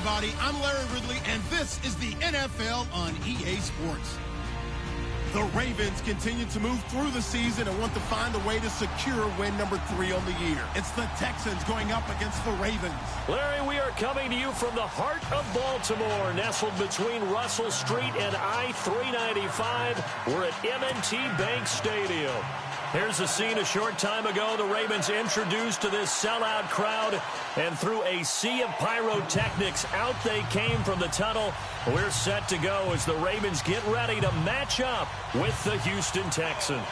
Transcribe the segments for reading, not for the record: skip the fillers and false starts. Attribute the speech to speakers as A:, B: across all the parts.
A: everybody. I'm Larry Ridley, and this is the NFL on EA Sports. The Ravens continue to move through the season and want to find a way to secure win number 3 on the year. It's the Texans going up against the Ravens.
B: Larry, we are coming to you from the heart of Baltimore, nestled between Russell Street and I-395. We're at M&T Bank Stadium. Here's the scene a short time ago. The Ravens introduced to this sellout crowd, and through a sea of pyrotechnics, out they came from the tunnel. We're set to go as the Ravens get ready to match up with the Houston Texans.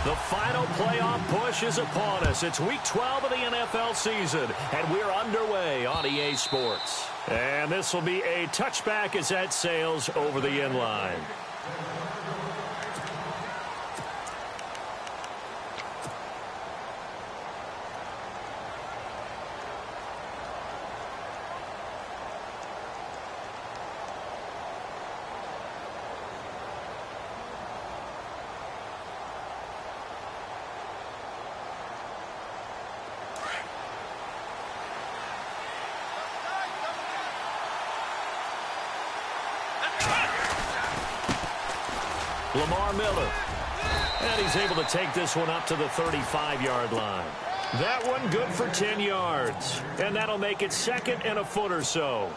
B: The final playoff push is upon us. It's week 12 of the NFL season, and we're underway on EA Sports. And this will be a touchback as that sails over the end line. Lamar Miller. And he's able to take this one up to the 35-yard line. That one good for 10 yards. And that'll make it second and a foot or so.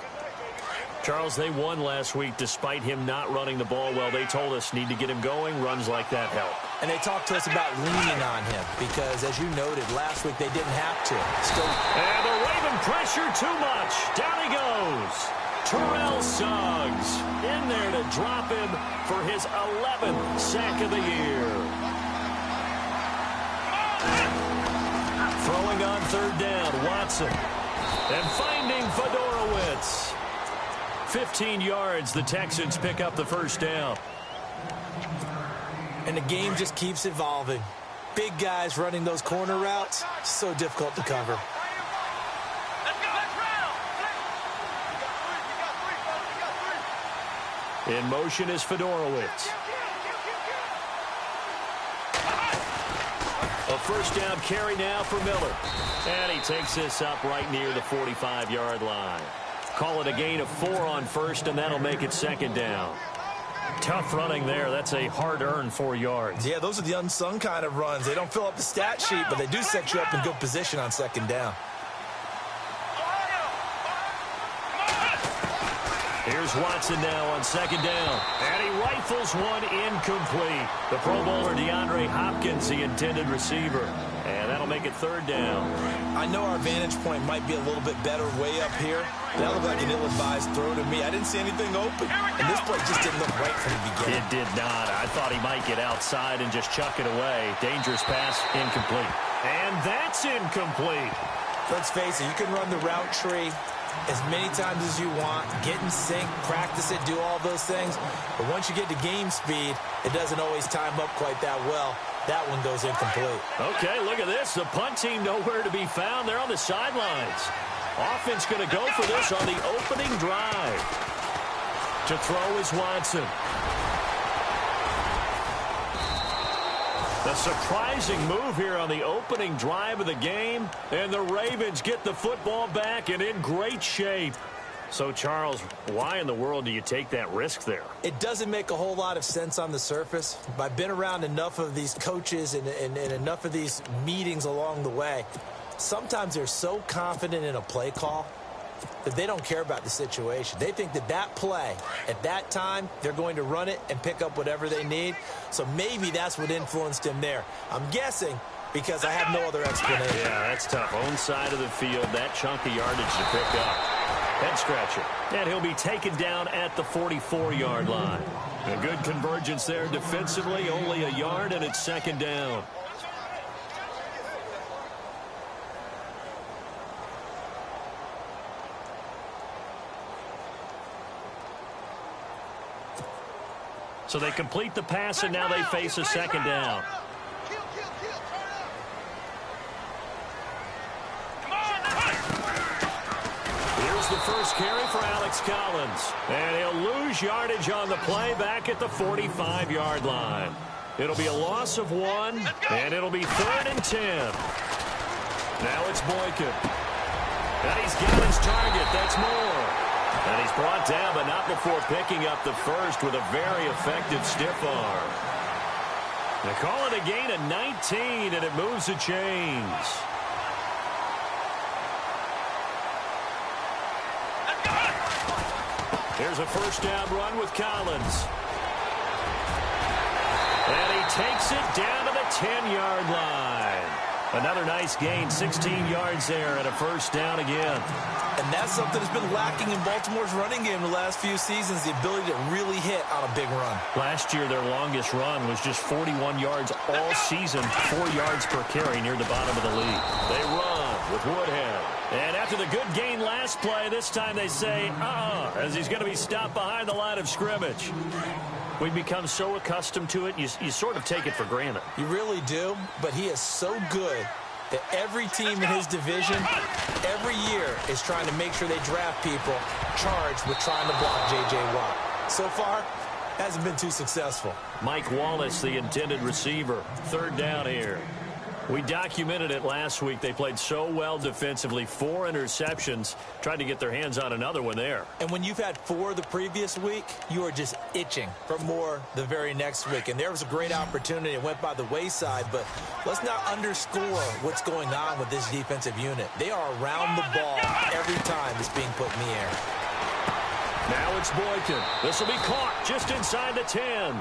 B: Charles, they won last week despite him not running the ball well. They told us need to get him going. Runs like that help.
C: And they talked to us about leaning on him because, as you noted, last week they didn't have to.
B: And the Raven pressure too much. Down he goes. Terrell Suggs in there to drop him for his 11th sack of the year. Throwing on third down, Watson. And finding Fedorowicz. 15 yards, the Texans pick up the first down.
C: And the game just keeps evolving. Big guys running those corner routes, so difficult to cover.
B: In motion is Fedorowicz. A first down carry now for Miller. And he takes this up right near the 45-yard line. Call it a gain of 4 on first, and that'll make it second down. Tough running there. That's a hard-earned 4 yards.
C: Yeah, those are the unsung kind of runs. They don't fill up the stat sheet, but they do set you up in good position on second down.
B: Here's Watson now on second down. And he rifles one incomplete. The Pro Bowler DeAndre Hopkins, the intended receiver. And that'll make it third down.
C: I know our vantage point might be a little bit better way up here. That looked like an ill-advised throw to me. I didn't see anything open. And this play just didn't look right from the beginning.
B: It did not. I thought he might get outside and just chuck it away. Dangerous pass, incomplete. And that's incomplete.
C: Let's face it, you can run the route tree as many times as you want, get in sync, practice it, do all those things. But once you get to game speed, it doesn't always time up quite that well. That one goes incomplete.
B: Okay, look at this. The punt team nowhere to be found. They're on the sidelines. Offense going to go for this on the opening drive. To throw is Watson. A surprising move here on the opening drive of the game. And the Ravens get the football back and in great shape. So, Charles, why in the world do you take that risk there?
C: It doesn't make a whole lot of sense on the surface. I've been around enough of these coaches and enough of these meetings along the way. Sometimes they're so confident in a play call that they don't care about the situation. They think that that play, at that time, they're going to run it and pick up whatever they need. So maybe that's what influenced him there. I'm guessing because I have no other explanation.
B: Yeah, that's tough. Own side of the field, that chunk of yardage to pick up. Head scratcher. And he'll be taken down at the 44-yard line. A good convergence there defensively, only a yard, and it's second down. So they complete the pass, and now they face a second down. Here's the first carry for Alex Collins. And he'll lose yardage on the play back at the 45-yard line. It'll be a loss of 1, and it'll be 3rd and 10. Now it's Boykin. And he's got his target. That's Moore. And he's brought down, but not before picking up the first with a very effective stiff arm. They call it a gain of 19, and it moves the chains. Here's a first down run with Collins. And he takes it down to the 10-yard line. Another nice gain, 16 yards there, and a first down again.
C: And that's something that's been lacking in Baltimore's running game the last few seasons, the ability to really hit on a big run.
B: Last year, their longest run was just 41 yards all season, 4 yards per carry near the bottom of the league. They run with Woodhead. And after the good gain last play, this time they say, as he's going to be stopped behind the line of scrimmage. We've become so accustomed to it, you sort of take it for granted.
C: You really do, but he is so good that every team in his division, every year, is trying to make sure they draft people charged with trying to block J.J. Watt. So far, hasn't been too successful.
B: Mike Wallace, the intended receiver. Third down here. We documented it last week. They played so well defensively. 4 interceptions. Tried to get their hands on another one there.
C: And when you've had 4 the previous week, you are just itching for more the very next week. And there was a great opportunity. It went by the wayside. But let's not underscore what's going on with this defensive unit. They are around the ball every time it's being put in the air.
B: Now it's Boykin. This will be caught just inside the 10.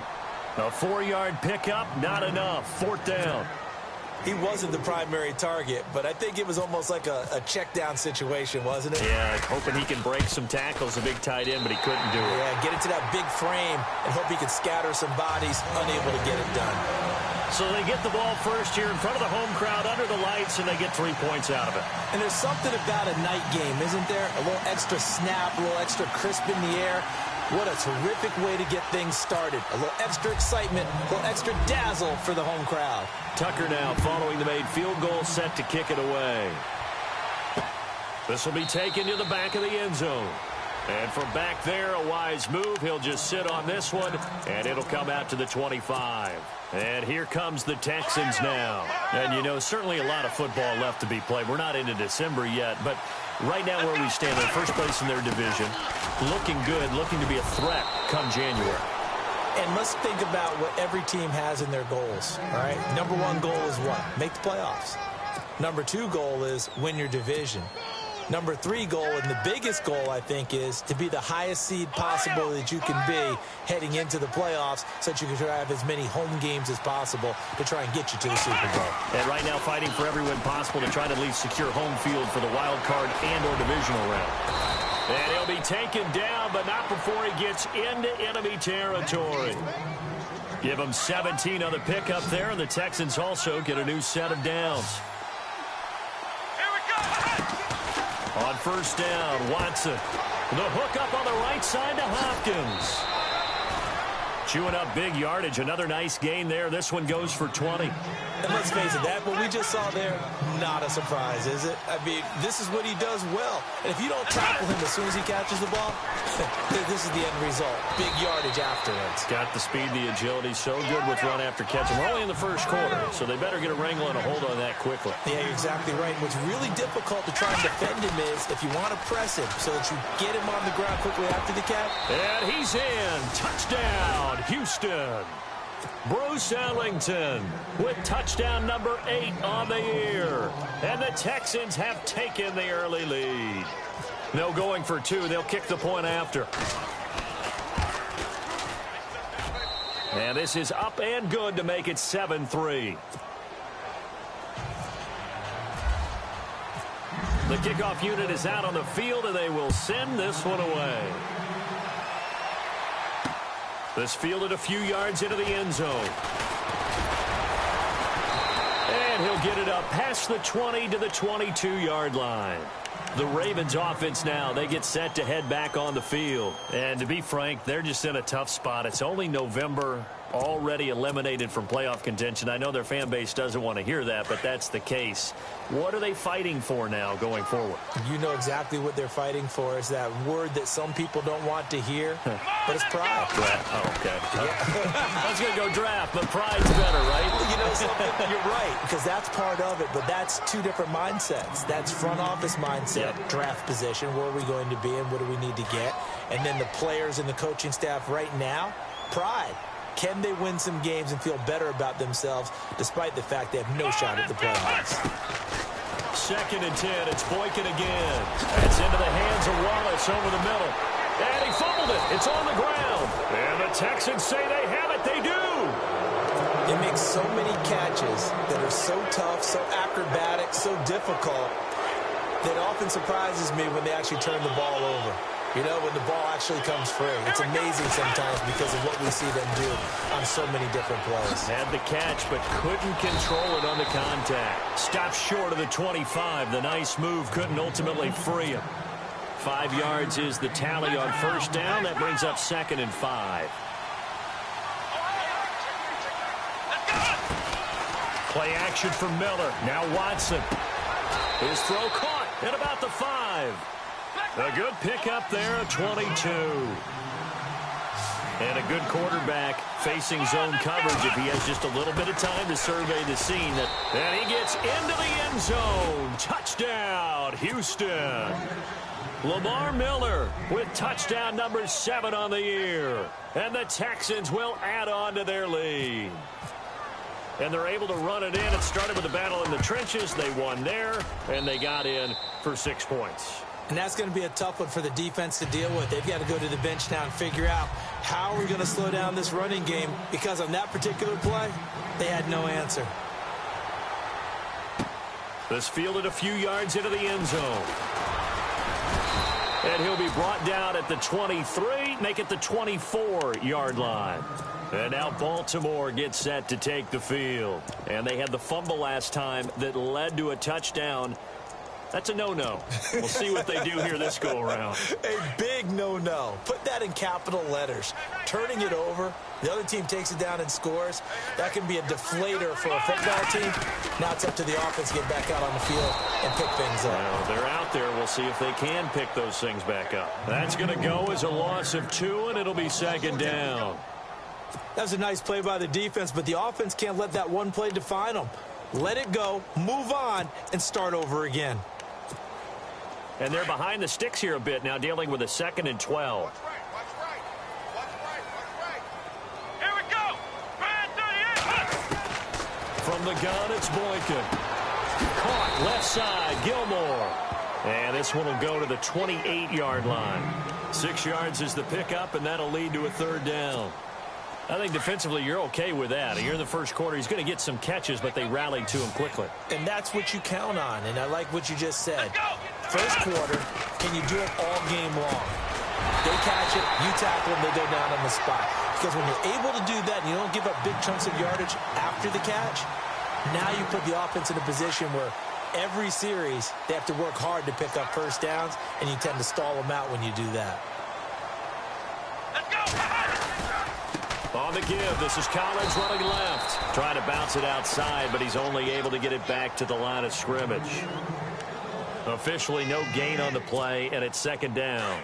B: A 4-yard pickup, not enough. Fourth down.
C: He wasn't the primary target, but I think it was almost like a check down situation, wasn't it?
B: Yeah, hoping he can break some tackles, a big tight end, but he couldn't do it.
C: Yeah, get it to that big frame and hope he can scatter some bodies, unable to get it done.
B: So they get the ball first here in front of the home crowd under the lights, and they get 3 points out of it.
C: And there's something about a night game, isn't there? A little extra snap, a little extra crisp in the air. What a terrific way to get things started. A little extra excitement, a little extra dazzle for the home crowd.
B: Tucker now following the made field goal, set to kick it away. This will be taken to the back of the end zone. And from back there, a wise move. He'll just sit on this one, and it'll come out to the 25. And here comes the Texans now. And, you know, certainly a lot of football left to be played. We're not into December yet, but right now where we stand, they're first place in their division, looking good, looking to be a threat come January.
C: And let's think about what every team has in their goals, all right? Number 1 goal is what? Make the playoffs. Number 2 goal is win your division. Number 3 goal, and the biggest goal, I think, is to be the highest seed possible that you can be heading into the playoffs so that you can try to have as many home games as possible to try and get you to the Super Bowl.
B: And right now fighting for every win possible to try to at least secure home field for the wild card and or divisional round. And he'll be taken down, but not before he gets into enemy territory. Give him 17 on the pickup there, and the Texans also get a new set of downs. On first down, Watson. The hook up on the right side to Hopkins. Chewing up big yardage. Another nice gain there. This one goes for 20.
C: And let's face it, that what we just saw there, not a surprise, is it? I mean, this is what he does well. And if you don't tackle him as soon as he catches the ball, this is the end result. Big yardage afterwards.
B: Got the speed, the agility, so good with run after catch. And we're only in the first quarter, so they better get a wrangle and a hold on that quickly.
C: Yeah, you're exactly right. What's really difficult to try and defend him is if you want to press him so that you get him on the ground quickly after the catch.
B: And he's in. Touchdown, Houston. Bruce Ellington with touchdown number 8 on the year. And the Texans have taken the early lead. No going for 2. They'll kick the point after. And this is up and good to make it 7-3. The kickoff unit is out on the field, and they will send this one away. This fielded a few yards into the end zone. And he'll get it up past the 20 to the 22-yard line. The Ravens offense now, they get set to head back on the field. And to be frank, they're just in a tough spot. It's only November, already eliminated from playoff contention. I know their fan base doesn't want to hear that, but that's the case. What are they fighting for now going forward?
C: You know exactly what they're fighting for. Is that word that some people don't want to hear, but it's pride.
B: Oh, okay. Yeah. I was going to go draft, but pride's better, right?
C: You know something? You're right, because that's part of it, but that's two different mindsets. That's front office mindset, draft position, where are we going to be and what do we need to get? And then the players and the coaching staff right now, pride. Can they win some games and feel better about themselves despite the fact they have no shot at the playoffs?
B: 2nd and 10. It's Boykin again. It's into the hands of Wallace over the middle. And he fumbled it. It's on the ground. And the Texans say they have it. They do.
C: It makes so many catches that are so tough, so acrobatic, so difficult that often surprises me when they actually turn the ball over. You know, when the ball actually comes free. It's amazing sometimes because of what we see them do on so many different plays.
B: Had the catch, but couldn't control it on the contact. Stopped short of the 25. The nice move couldn't ultimately free him. 5 yards is the tally on first down. That brings up 2nd and 5. Play action for Miller. Now Watson. His throw caught at about the 5. A good pickup there at 22. And a good quarterback facing zone coverage if he has just a little bit of time to survey the scene. And he gets into the end zone. Touchdown, Houston. Lamar Miller with touchdown number 7 on the year. And the Texans will add on to their lead. And they're able to run it in. It started with a battle in the trenches. They won there, and they got in for 6 points.
C: And that's going to be a tough one for the defense to deal with. They've got to go to the bench now and figure out how are we going to slow down this running game, because on that particular play, they had no answer.
B: This fielded a few yards into the end zone. And he'll be brought down at the 23, make it the 24-yard line. And now Baltimore gets set to take the field. And they had the fumble last time that led to a touchdown. That's a no-no. We'll see what they do here this go-around.
C: A big no-no. Put that in capital letters. Turning it over, the other team takes it down and scores. That can be a deflator for a football team. Now it's up to the offense to get back out on the field and pick things up.
B: Well, they're out there. We'll see if they can pick those things back up. That's going to go as a loss of 2, and it'll be 2nd down.
C: That was a nice play by the defense, but the offense can't let that one play define them. Let it go, move on, and start over again.
B: And they're behind the sticks here a bit now, dealing with a 2nd and 12.
D: Here we go.
B: From the gun, it's Boykin. Caught left side, Gilmore. And this one will go to the 28-yard line. 6 yards is the pickup, and that'll lead to a 3rd down. I think defensively you're okay with that. Here in the first quarter, he's going to get some catches, but they rallied to him quickly.
C: And that's what you count on, and I like what you just said. First quarter, can you do it all game long? They catch it, you tackle them, they go down on the spot. Because when you're able to do that and you don't give up big chunks of yardage after the catch, now you put the offense in a position where every series they have to work hard to pick up first downs, and you tend to stall them out when you do that.
B: On the give, this is Collins running left. Trying to bounce it outside, but he's only able to get it back to the line of scrimmage. Officially no gain on the play, and it's 2nd down.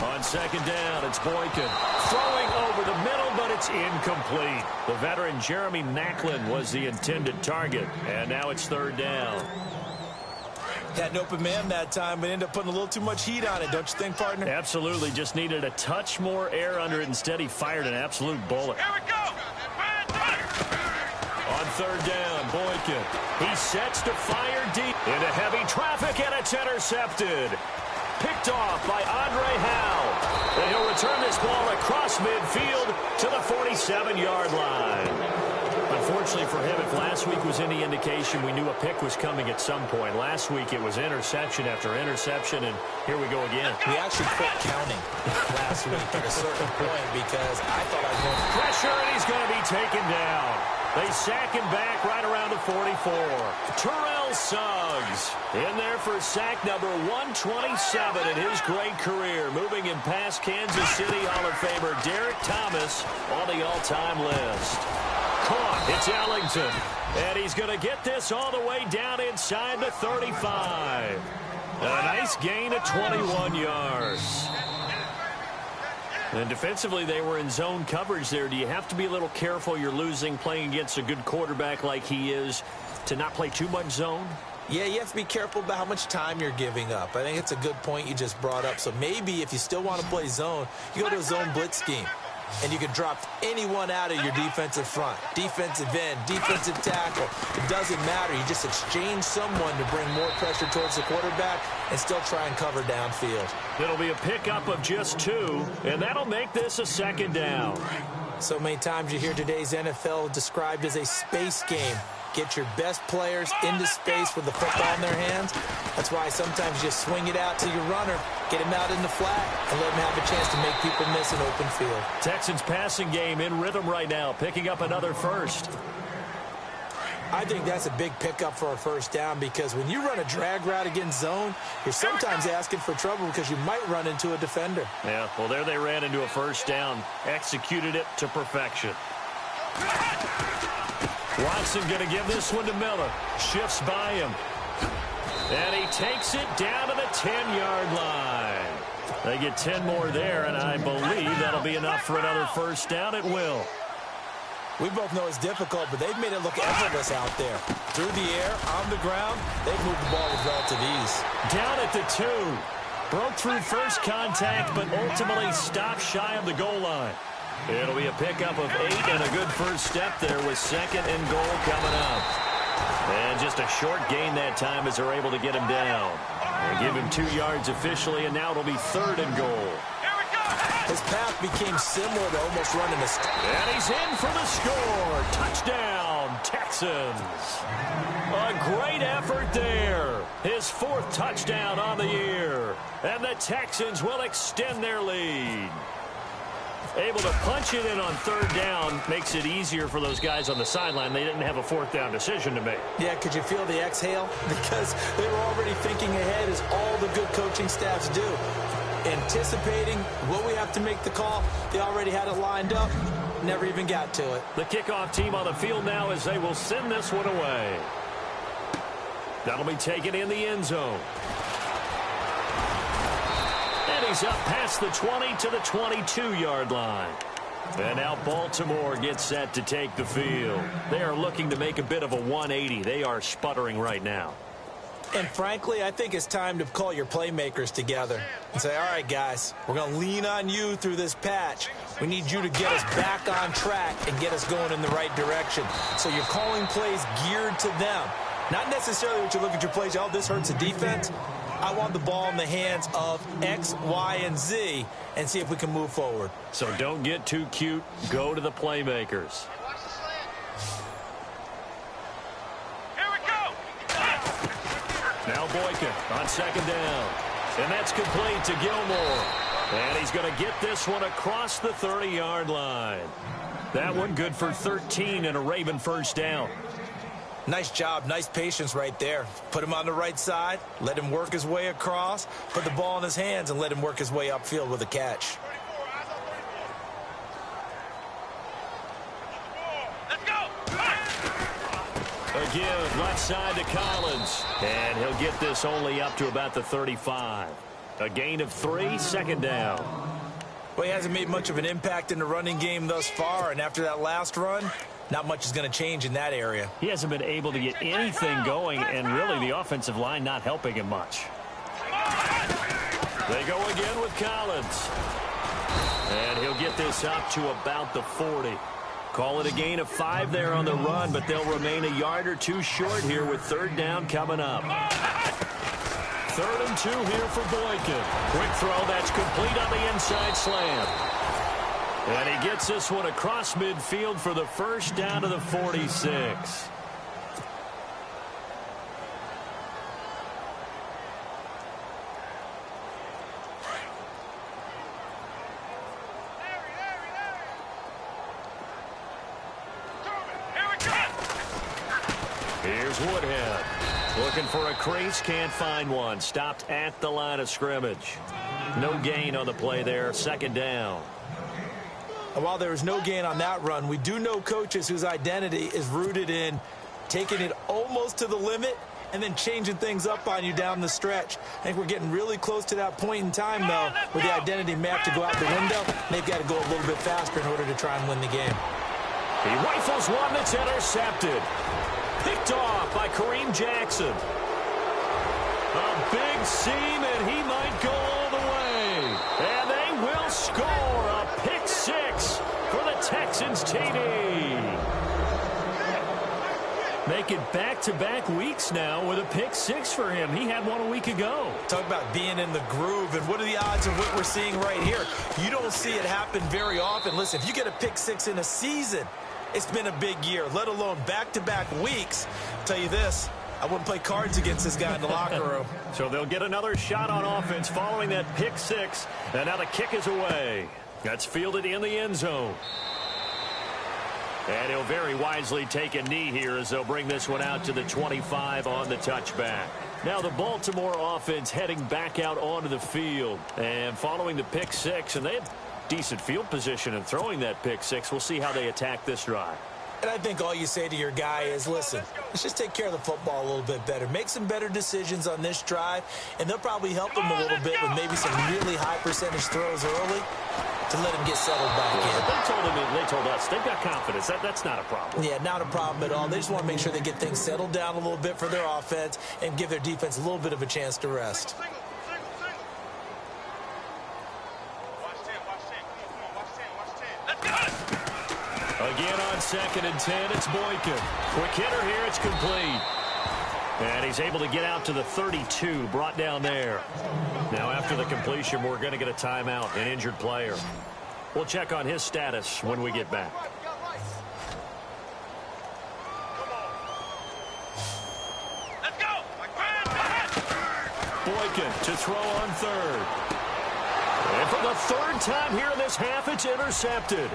B: On 2nd down, it's Boykin. Throwing over the middle, but it's incomplete. The veteran Jeremy Maclin was the intended target, and now it's 3rd down.
C: Had an open man that time, but ended up putting a little too much heat on it, don't you think, partner?
B: Absolutely. Just needed a touch more air under it. Instead, he fired an absolute bullet.
D: Here we go.
B: On 3rd down, Boykin. He sets to fire deep into heavy traffic, and it's intercepted. Picked off by Andre Howe. And he'll return this ball across midfield to the 47-yard line. Unfortunately for him, if last week was any indication, we knew a pick was coming at some point. Last week it was interception after interception, and here we go again.
C: We actually quit counting last week at a certain point because I thought I was going
B: pressure, and he's going to be taken down. They sack him back right around the 44. Terrell Suggs in there for sack number 127 in his great career, moving him past Kansas City Hall of Famer Derek Thomas on the all-time list. Caught. It's Ellington. And he's going to get this all the way down inside the 35. A nice gain of 21 yards. And defensively, they were in zone coverage there. Do you have to be a little careful? You're losing playing against a good quarterback like he is to not play too much zone?
C: Yeah, you have to be careful about how much time you're giving up. I think it's a good point you just brought up. So maybe if you still want to play zone, you go to a zone blitz scheme. And you can drop anyone out of your defensive front, defensive end, defensive tackle. It doesn't matter. You just exchange someone to bring more pressure towards the quarterback and still try and cover downfield.
B: It'll be a pickup of just 2, and that'll make this a second down.
C: So many times you hear today's NFL described as a space game. Get your best players into space with the football in their hands. That's why sometimes you just swing it out to your runner, get him out in the flat, and let him have a chance to make people miss an open field.
B: Texans passing game in rhythm right now, picking up another first.
C: I think that's a big pickup for a first down because when you run a drag route against zone, you're sometimes asking for trouble because you might run into a defender.
B: Yeah, well, there they ran into a first down, executed it to perfection. Watson going to give this one to Miller. Shifts by him. And he takes it down to the 10-yard line. They get 10 more there, and I believe that'll be enough for another first down. It will.
C: We both know it's difficult, but they've made it look effortless out there. Through the air, on the ground, they've moved the ball with relative ease.
B: Down at the 2. Broke through first contact, but ultimately stopped shy of the goal line. It'll be a pickup of 8 and a good first step there with 2nd and goal coming up. And just a short gain that time as they're able to get him down. They give him 2 yards officially, and now it'll be 3rd and goal.
C: His path became similar to almost running a...
B: And he's in for the score. Touchdown, Texans. A great effort there. His 4th touchdown on the year. And the Texans will extend their lead. Able to punch it in on 3rd down makes it easier for those guys on the sideline. They didn't have a 4th down decision to make.
C: Yeah, could you feel the exhale? Because they were already thinking ahead as all the good coaching staffs do. Anticipating what we have to make the call. They already had it lined up. Never even got to it.
B: The kickoff team on the field now as they will send this one away. That'll be taken in the end zone. And he's up past the 20 to the 22-yard line. And now Baltimore gets set to take the field. They are looking to make a bit of a 180. They are sputtering right now.
C: And frankly, I think it's time to call your playmakers together and say, all right, guys, we're going to lean on you through this patch. We need you to get us back on track and get us going in the right direction. So you're calling plays geared to them. Not necessarily what you look at your plays, oh, this hurts the defense. I want the ball in the hands of X, Y, and Z and see if we can move forward.
B: So don't get too cute. Go to the playmakers. Now Boykin on 2nd down. And that's complete to Gilmore. And he's going to get this one across the 30-yard line. That one good for 13 and a Raven first down.
C: Nice job, nice patience right there. Put him on the right side, let him work his way across, put the ball in his hands, and let him work his way upfield with a catch.
B: Again, left side to Collins. And he'll get this only up to about the 35. A gain of 3, 2nd down.
C: Well, he hasn't made much of an impact in the running game thus far, and after that last run, not much is going to change in that area.
B: He hasn't been able to get anything going, and really the offensive line not helping him much. They go again with Collins. And he'll get this up to about the 40. Call it a gain of 5 there on the run, but they'll remain a yard or 2 short here with 3rd down coming up. 3rd and 2 here for Boykin. Quick throw, that's complete on the inside slant. And he gets this one across midfield for the first down to the 46.
D: Here we go!
B: Here's Woodhead. Looking for a crease, can't find one. Stopped at the line of scrimmage. No gain on the play there, second down.
C: And while there was no gain on that run, we do know coaches whose identity is rooted in taking it almost to the limit and then changing things up on you down the stretch. I think we're getting really close to that point in time, though, where the identity map to go out the window. They've got to go a little bit faster in order to try and win the game.
B: He rifles one that's intercepted. Picked off by Kareem Jackson. A big seam, and he might go all the way. And they will score a pick six for the Texans TD. Making back-to-back weeks now with a pick six for him. He had one a week ago.
C: Talk about being in the groove, and what are the odds of what we're seeing right here? You don't see it happen very often. Listen, if you get a pick six in a season, it's been a big year, let alone back-to-back weeks. I'll tell you this, I wouldn't play cards against this guy in the locker room.
B: So they'll get another shot on offense following that pick six, and now the kick is away. That's fielded in the end zone. And he'll very wisely take a knee here as they'll bring this one out to the 25 on the touchback. Now the Baltimore offense heading back out onto the field. And following the pick six, and they have decent field position in throwing that pick six. We'll see how they attack this drive.
C: And I think all you say to your guy is, listen, let's just take care of the football a little bit better. Make some better decisions on this drive, and they'll probably help him a little bit with maybe some really high percentage throws early to let him get settled back in.
B: They told us they've got confidence. That's not a problem.
C: Yeah, not a problem at all. They just want to make sure they get things settled down a little bit for their offense and give their defense a little bit of a chance to rest.
B: Again on 2nd and 10, it's Boykin. Quick hitter here, it's complete. And he's able to get out to the 32, brought down there. Now after the completion, we're going to get a timeout, an injured player. We'll check on his status when we get back.
D: Let's go!
B: Boykin to throw on third. And for the third time here in this half, it's intercepted.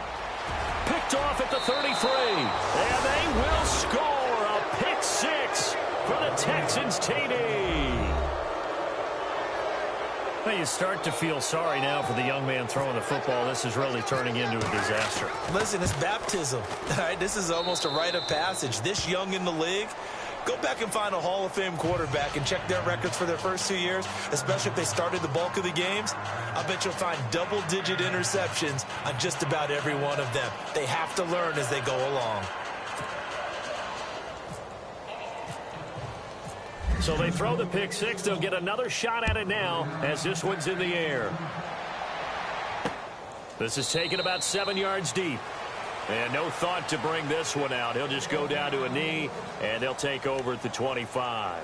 B: Picked off at the 33. And they will score a pick six for the Texans TD. Well, you start to feel sorry now for the young man throwing the football. This is really turning into a disaster.
C: Listen, it's baptism. All right, this is almost a rite of passage. This young in the league, go back and find a Hall of Fame quarterback and check their records for their first 2 years, especially if they started the bulk of the games. I bet you'll find double-digit interceptions on just about every one of them. They have to learn as they go along.
B: So they throw the pick six. They'll get another shot at it now as this one's in the air. This is taken about 7 yards deep. And no thought to bring this one out. He'll just go down to a knee, and they'll take over at the 25.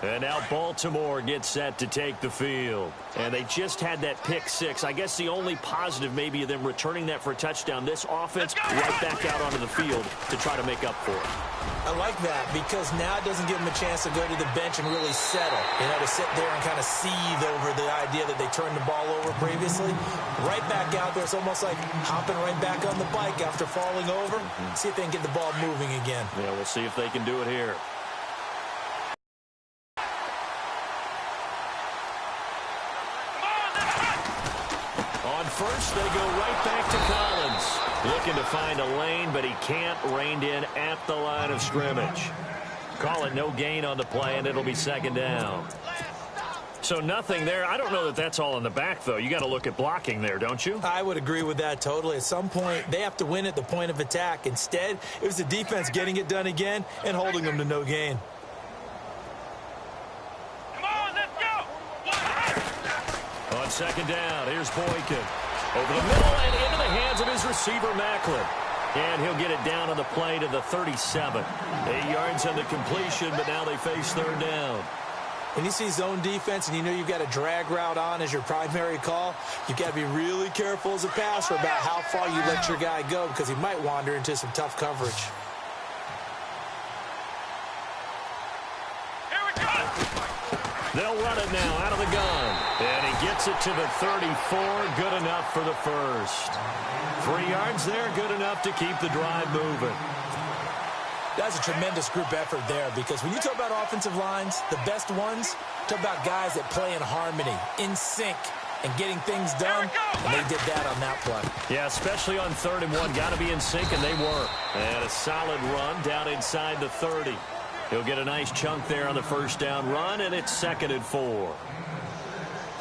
B: And now Baltimore gets set to take the field. And they just had that pick six. I guess the only positive maybe of them returning that for a touchdown. This offense right back out onto the field to try to make up for it.
C: I like that because now it doesn't give them a chance to go to the bench and really settle. You know, to sit there and kind of seethe over the idea that they turned the ball over previously. Right back out there. It's almost like hopping right back on the bike after falling over. See if they can get the ball moving again.
B: Yeah, we'll see if they can do it here. First, they go right back to Collins. Looking to find a lane, but he can't. Reined in at the line of scrimmage. Call it no gain on the play, and it'll be second down. So nothing there. I don't know that that's all in the back, though. You got to look at blocking there, don't you?
C: I would agree with that totally. At some point, they have to win at the point of attack. Instead, it was the defense getting it done again and holding them to no gain.
B: On second down, here's Boykin. Over the middle and into the hands of his receiver, Macklin. And he'll get it down on the play to the 37. 8 yards on the completion, but now they face third down.
C: When you see zone defense and you know you've got a drag route on as your primary call, you've got to be really careful as a passer about how far you let your guy go because he might wander into some tough coverage.
B: They'll run it now out of the gun. And he gets it to the 34. Good enough for the first. 3 yards there, good enough to keep the drive moving.
C: That's a tremendous group effort there, because when you talk about offensive lines, the best ones, talk about guys that play in harmony, in sync, and getting things done, and they did that on that play.
B: Yeah, especially on 3rd and 1. Got to be in sync, and they were. And a solid run down inside the 30. He'll get a nice chunk there on the first down run, and it's 2nd and 4.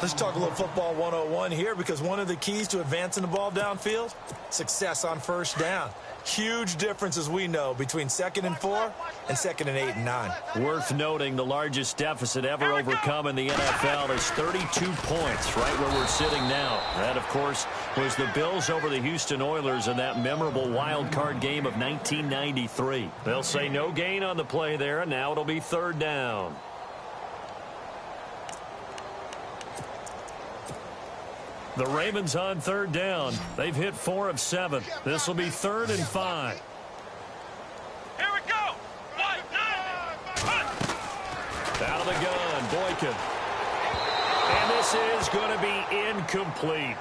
C: Let's talk a little football 101 here, because one of the keys to advancing the ball downfield, success on first down. Huge difference, as we know, between 2nd and 4 and 2nd and 8 and 9.
B: Worth noting, the largest deficit ever overcome in the NFL is 32 points, right where we're sitting now. That, of course, was the Bills over the Houston Oilers in that memorable wild card game of 1993. They'll say no gain on the play there, and now it'll be 3rd down. The Ravens on 3rd down. They've hit 4 of 7. This will be 3rd and 5.
D: Here we go.
B: Out of the gun, Boykin. And this is going to be incomplete.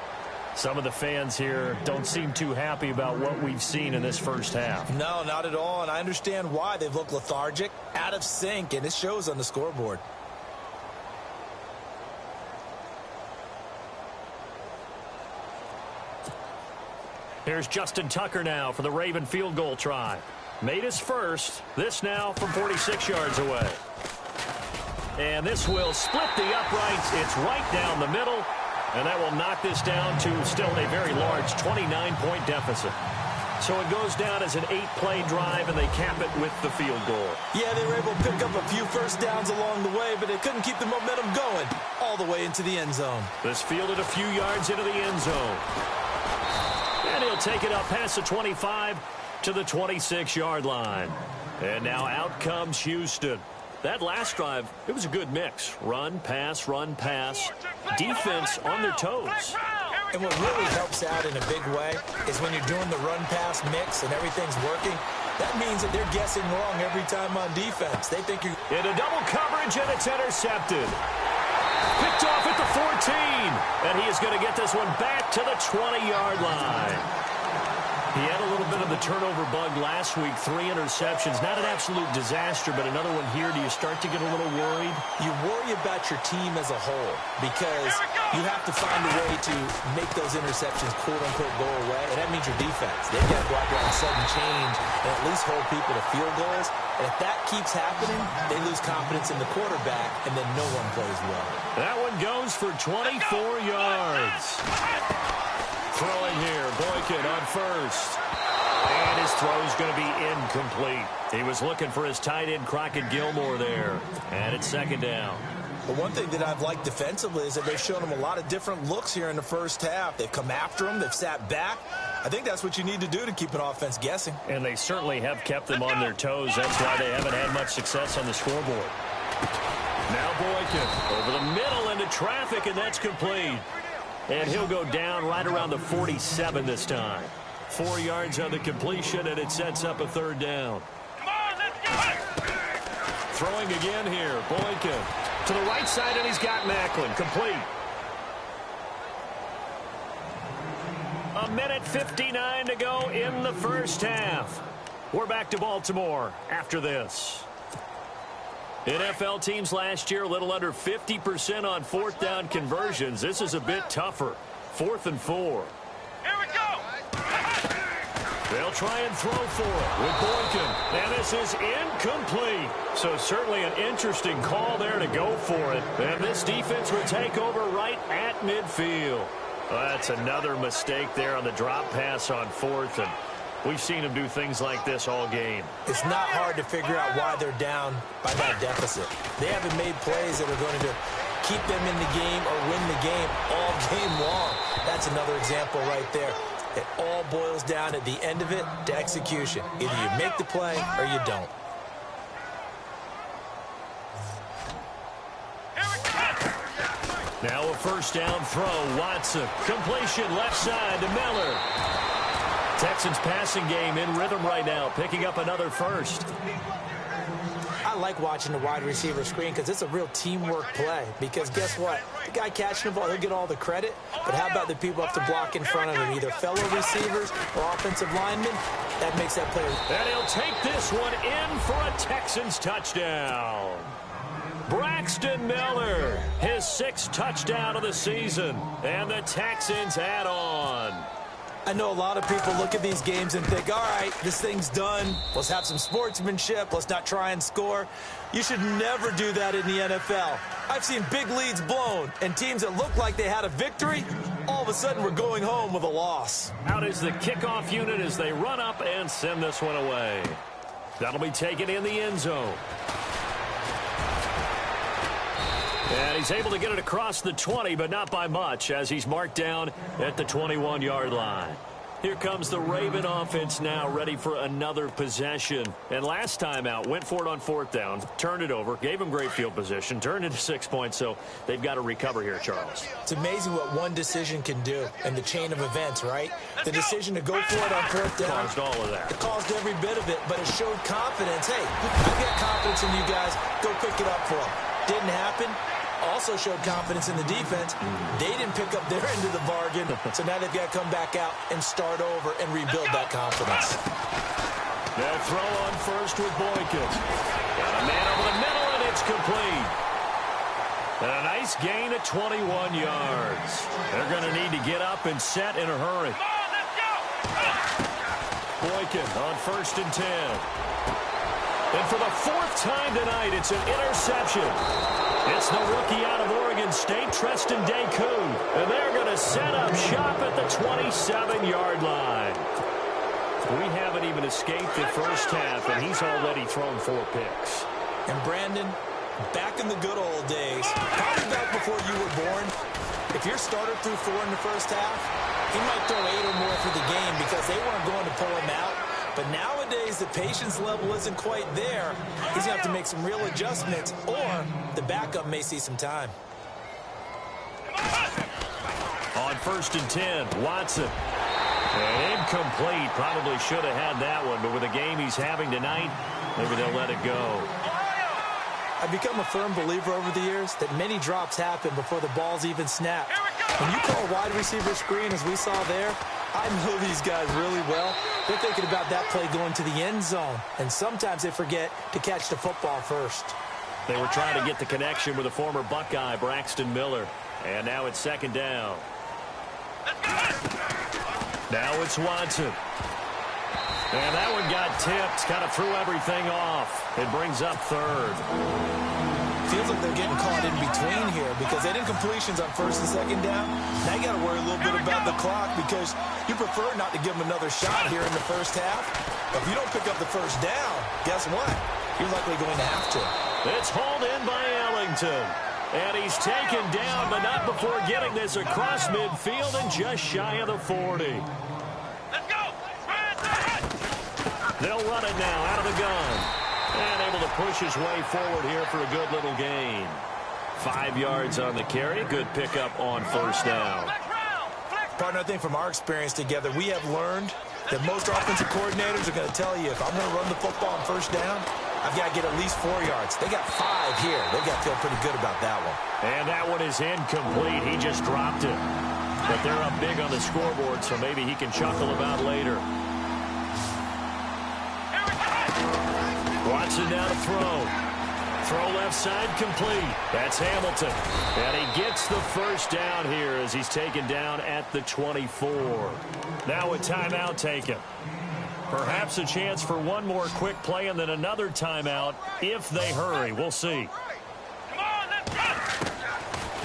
B: Some of the fans here don't seem too happy about what we've seen in this first half.
C: No, not at all, and I understand why. They've looked lethargic, out of sync, and it shows on the scoreboard.
B: Here's Justin Tucker now for the Raven field goal try. Made his first. This now from 46 yards away. And this will split the uprights. It's right down the middle. And that will knock this down to still a very large 29-point deficit. So it goes down as an 8-play drive, and they cap it with the field goal.
C: Yeah, they were able to pick up a few first downs along the way, but they couldn't keep the momentum going all the way into the end zone.
B: This fielded a few yards into the end zone. And he'll take it up past the 25 to the 26-yard line. And now out comes Houston. That last drive, it was a good mix. Run, pass, defense on their toes.
C: And what really helps out in a big way is when you're doing the run-pass mix and everything's working, that means that they're guessing wrong every time on defense. They think you're...
B: Into double coverage, and it's intercepted. Picked off at the 14. And he is going to get this one back to the 20-yard line. He had a little bit of the turnover bug last week, 3 interceptions. Not an absolute disaster, but another one here. Do you start to get a little worried?
C: You worry about your team as a whole, because you have to find a way to make those interceptions, quote-unquote, go away, and that means your defense. They've got to go out there and sudden change and at least hold people to field goals. And if that keeps happening, they lose confidence in the quarterback, and then no one plays well.
B: That one goes for 24 yards. Throwing here, Boykin on first. And his throw is going to be incomplete. He was looking for his tight end, Crockett Gilmore, there. And it's 2nd down.
C: But one thing that I've liked defensively is that they've shown him a lot of different looks here in the first half. They've come after him. They've sat back. I think that's what you need to do to keep an offense guessing.
B: And they certainly have kept them on their toes. That's why they haven't had much success on the scoreboard. Now Boykin over the middle into traffic, and that's complete. And he'll go down right around the 47 this time. 4 yards on the completion, and it sets up a 3rd down.
D: Come on, let's go.
B: Throwing again here, Boykin. To the right side, and he's got Macklin. Complete. 1:59 to go in the first half. We're back to Baltimore after this. NFL teams last year a little under 50% on 4th down conversions. This is a bit tougher. 4th and 4.
D: Here we go.
B: They'll try and throw for it with Boykin. And this is incomplete. So certainly an interesting call there to go for it. And this defense would take over right at midfield. Well, that's another mistake there on the drop pass on 4th. And we've seen him do things like this all game.
C: It's not hard to figure out why they're down by that deficit. They haven't made plays that are going to keep them in the game or win the game all game long. That's another example right there. It all boils down at the end of it to execution. Either you make the play or you don't.
B: Now a first down throw. Watson. Completion left side to Miller. Texans passing game in rhythm right now, picking up another first.
C: I I like watching the wide receiver screen because it's a real teamwork play. Because guess what? The guy catching the ball, he'll get all the credit. But how about the people up to block in front of him, either fellow receivers or offensive linemen? That makes that play.
B: And he'll take this one in for a Texans touchdown. Braxton Miller, his 6th touchdown of the season, and the Texans add on.
C: I know a lot of people look at these games and think, all right, this thing's done. Let's have some sportsmanship. Let's not try and score. You should never do that in the NFL. I've seen big leads blown, and teams that look like they had a victory, all of a sudden we're going home with a loss.
B: Out is the kickoff unit as they run up and send this one away. That'll be taken in the end zone. And he's able to get it across the 20, but not by much, as he's marked down at the 21-yard line. Here comes the Raven offense now, ready for another possession. And last time out, went for it on 4th down, turned it over, gave him great field position, turned into 6 points, so they've got to recover here, Charles.
C: It's amazing what one decision can do in the chain of events, right? The decision to go for it on 4th down.
B: Caused all of that.
C: It caused every bit of it, but it showed confidence. Hey, I've got confidence in you guys. Go pick it up for them. Didn't happen. Also showed confidence in the defense. They didn't pick up their end of the bargain, so now they've got to come back out and start over and rebuild that confidence.
B: They'll throw on first with Boykin. Got a man over the middle, and it's complete. And a nice gain of 21 yards. They're going to need to get up and set in a hurry. Boykin on 1st and 10. And for the 4th time tonight, it's an interception. It's the rookie out of Oregon State, Treston Deku. And they're going to set up shop at the 27-yard line. We haven't even escaped the first half, and he's already thrown 4 picks.
C: And Brandon, back in the good old days, probably back before you were born, if your starter threw 4 in the first half, he might throw 8 or more for the game because they weren't going to pull him out. But nowadays, the patience level isn't quite there. He's going to have to make some real adjustments, or the backup may see some time.
B: On 1st and 10, Watson. And incomplete. Probably should have had that one, but with the game he's having tonight, maybe they'll let it go.
C: I've become a firm believer over the years that many drops happen before the ball's even snapped. When you call a wide receiver screen, as we saw there, I know these guys really well. They're thinking about that play going to the end zone, and sometimes they forget to catch the football first.
B: They were trying to get the connection with the former Buckeye, Braxton Miller. And now it's 2nd down. Now it's Watson. And that one got tipped, kind of threw everything off. It brings up 3rd.
C: Feels like they're getting caught in between here because they did incompletions on 1st and 2nd down. Now you got to worry a little bit about the clock because you prefer not to give them another shot here in the first half. But if you don't pick up the 1st down, guess what? You're likely going to have to.
B: It's hauled in by Ellington. And he's taken down, but not before getting this across midfield and just shy of the 40.
D: Let's go!
B: They'll run it now out of the gun. And able to push his way forward here for a good little gain. 5 yards on the carry. Good pickup on 1st down.
C: Partner, I think from our experience together, we have learned that most offensive coordinators are going to tell you, if I'm going to run the football on 1st down, I've got to get at least 4 yards. They got 5 here. They've got to feel pretty good about that one.
B: And that one is incomplete. He just dropped it. But they're up big on the scoreboard, so maybe he can chuckle about later. Watson now to throw. Throw left side complete. That's Hamilton. And he gets the 1st down here as he's taken down at the 24. Now a timeout taken. Perhaps a chance for one more quick play and then another timeout if they hurry. We'll see.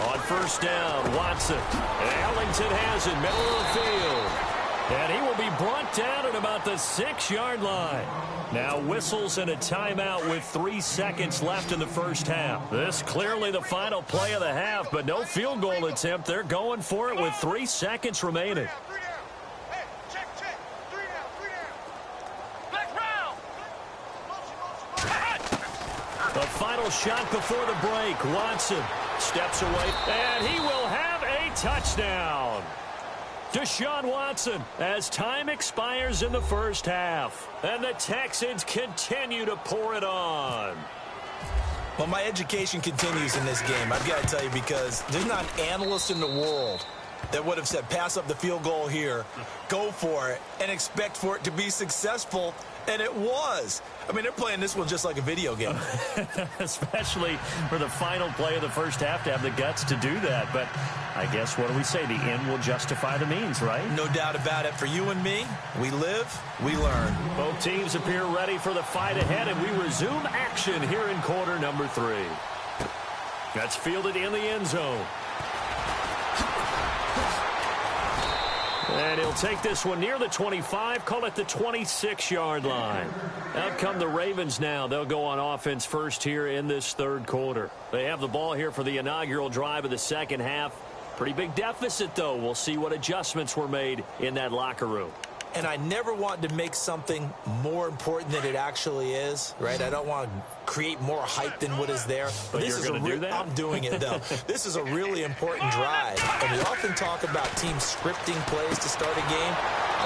B: On 1st down, Watson. And Ellington has it, middle of the field. And he will be brought down at about the 6-yard line. Now whistles and a timeout with 3 seconds left in the first half. This clearly the final play of the half, but no field goal attempt. They're going for it with 3 seconds remaining. The final shot before the break. Watson steps away, and he will have a touchdown. Deshaun Watson as time expires in the first half. And the Texans continue to pour it on.
C: Well, my education continues in this game, I've got to tell you, because there's not an analyst in the world that would have said pass up the field goal here, go for it, and expect for it to be successful, and it was. I mean, they're playing this one just like a video game.
B: Especially for the final play of the first half to have the guts to do that. But I guess, what do we say? The end will justify the means, right?
C: No doubt about it. For you and me, we live, we learn.
B: Both teams appear ready for the fight ahead, and we resume action here in quarter number 3. That's fielded in the end zone. And he'll take this one near the 25, call it the 26-yard line. Out come the Ravens now. They'll go on offense first here in this third quarter. They have the ball here for the inaugural drive of the second half. Pretty big deficit, though. We'll see what adjustments were made in that locker room.
C: And I never want to make something more important than it actually is, right? I don't want to create more hype than what is there.
B: But you're going to do that?
C: I'm doing it, though. This is a really important drive. And we often talk about teams scripting plays to start a game.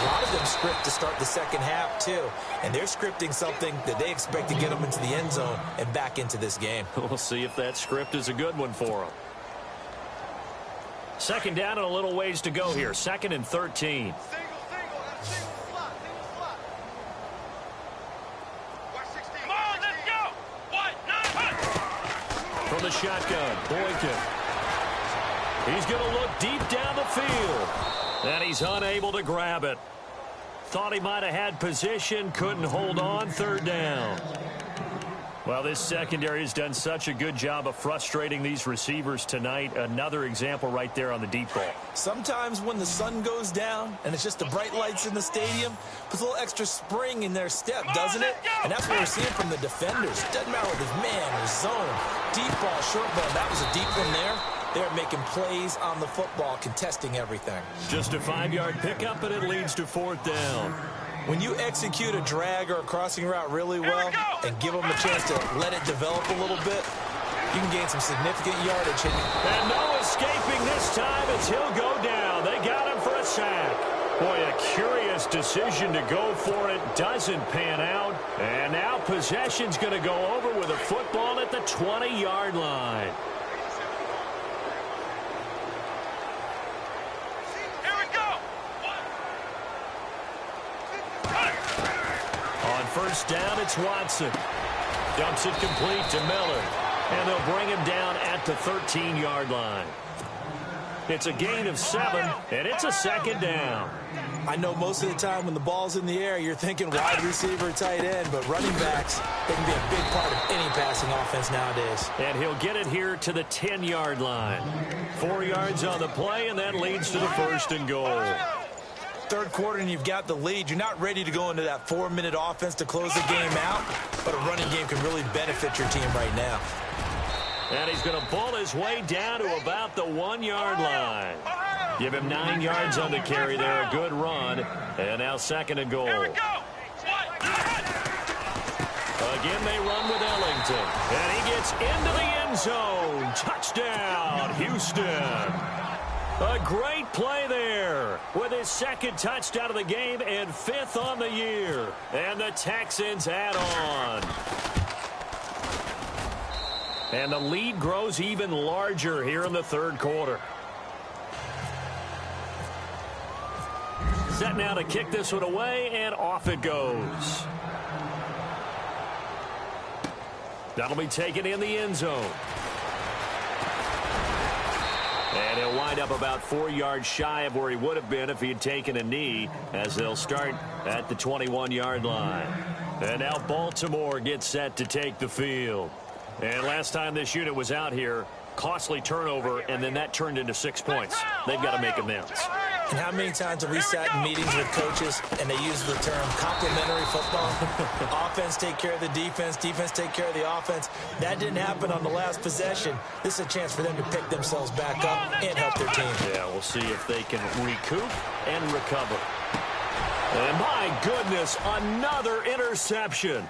C: A lot of them script to start the second half, too. And they're scripting something that they expect to get them into the end zone and back into this game.
B: We'll see if that script is a good one for them. Second down and a little ways to go here. 2nd and 13. From the shotgun, Boykin. He's going to look deep down the field. And he's unable to grab it. Thought he might have had position, couldn't hold on. 3rd down. Well, this secondary has done such a good job of frustrating these receivers tonight. Another example right there on the deep ball.
C: Sometimes when the sun goes down and it's just the bright lights in the stadium, puts a little extra spring in their step, doesn't it? And that's what we're seeing from the defenders. Doesn't matter whether it's man or zone, deep ball, short ball. That was a deep one there. They're making plays on the football, contesting everything.
B: Just a 5-yard pickup, and it leads to 4th down.
C: When you execute a drag or a crossing route really well and give them a chance to let it develop a little bit, you can gain some significant yardage.
B: And no escaping this time as he'll go down. They got him for a sack. Boy, a curious decision to go for it. Doesn't pan out. And now possession's going to go over with a football at the 20-yard line. First down, it's Watson. Dumps it complete to Miller. And they'll bring him down at the 13-yard line. It's a gain of 7, and it's a 2nd down.
C: I know most of the time when the ball's in the air, you're thinking wide receiver, tight end, but running backs, they can be a big part of any passing offense nowadays.
B: And he'll get it here to the 10-yard line. 4 yards on the play, and that leads to the 1st and goal.
C: Third quarter and you've got the lead. You're not ready to go into that 4-minute offense to close the game out, but a running game can really benefit your team right now.
B: And he's going to ball his way down to about the 1-yard line. Give him 9 yards on the carry there. A good run. And now 2nd and goal. Again, they run with Ellington. And he gets into the end zone. Touchdown, Houston. A great play there with his 2nd touchdown of the game and 5th on the year. And the Texans add on. And the lead grows even larger here in the 3rd quarter. Set now to kick this one away, and off it goes. That'll be taken in the end zone. And he'll wind up about 4 yards shy of where he would have been if he had taken a knee, as they'll start at the 21-yard line. And now Baltimore gets set to take the field. And last time this unit was out here, costly turnover, and then that turned into 6 points. They've got to make amends.
C: And how many times have we sat in meetings with coaches and they use the term complementary football? Offense take care of the defense, defense take care of the offense. That didn't happen on the last possession. This is a chance for them to pick themselves back up and help their team.
B: Yeah, we'll see if they can recoup and recover. And my goodness, another interception.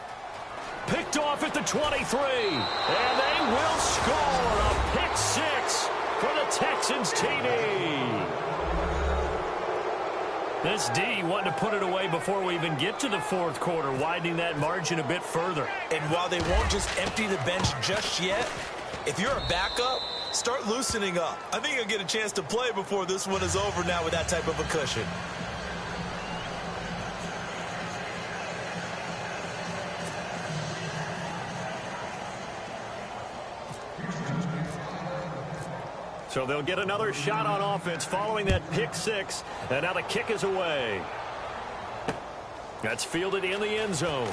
B: Picked off at the 23. And they will score a pick 6 for the Texans TD. This D wanting to put it away before we even get to the fourth quarter, widening that margin a bit further.
C: And while they won't just empty the bench just yet, if you're a backup, start loosening up. I think you'll get a chance to play before this one is over now with that type of a cushion.
B: So they'll get another shot on offense following that pick six. And now the kick is away. That's fielded in the end zone.